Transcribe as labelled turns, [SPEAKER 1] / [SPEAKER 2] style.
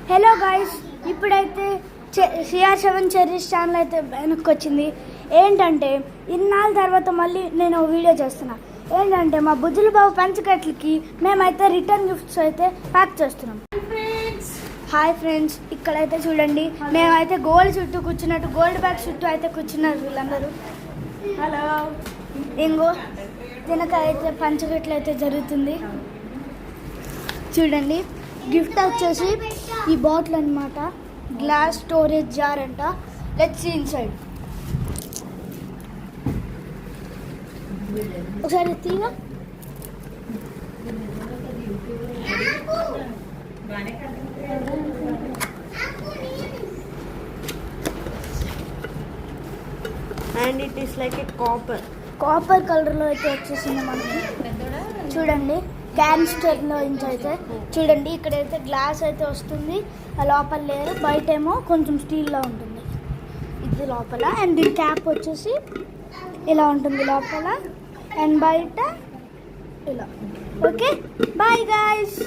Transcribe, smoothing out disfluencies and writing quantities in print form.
[SPEAKER 1] Hello guys, ఇప్పుడైతే CR7 cherries channel అయితే వెనక్కి వచ్చింది. ఏంటంటే ఇన్నాళ్ళ తర్వాత మళ్ళీ నేను వీడియో చేస్తున్నా. ఏంటంటే మా బుజ్జుల బాబు పంచకట్లకి మేమైతే రిటర్న్ గిఫ్ట్స్ అయితే ప్యాక్ చేస్తున్నాం. హాయ్ ఫ్రెండ్స్, ఇక్కడైతే చూడండి, మేమైతే గోల్డ్ చుట్టూ కూర్చున్నట్టు గోల్డ్ బ్యాగ్ చుట్టూ అయితే కూర్చున్నారు వీళ్ళందరూ. హలో, ఇంకో వెనక అయితే పంచకట్లు అయితే జరుగుతుంది. చూడండి, గిఫ్ట్ వచ్చేసి ఈ బాటిల్ అన్నమాట. గ్లాస్ స్టోరేజ్ జార్ అంట. Let's see inside. ఒకసారి తీగా.
[SPEAKER 2] And it is like a
[SPEAKER 1] copper కలర్లో అయితే వచ్చేసింది మనకి. చూడండి, క్యాన్స్టర్లో నుంచి అయితే చూడండి, ఇక్కడైతే గ్లాస్ అయితే వస్తుంది. ఆ లోపల లేరు, బయట ఏమో కొంచెం స్టీల్లో ఉంటుంది ఇది లోపల. అండ్ దీని క్యాప్ వచ్చేసి ఇలా ఉంటుంది లోపల, అండ్ బయట ఇలా. Okay, bye guys.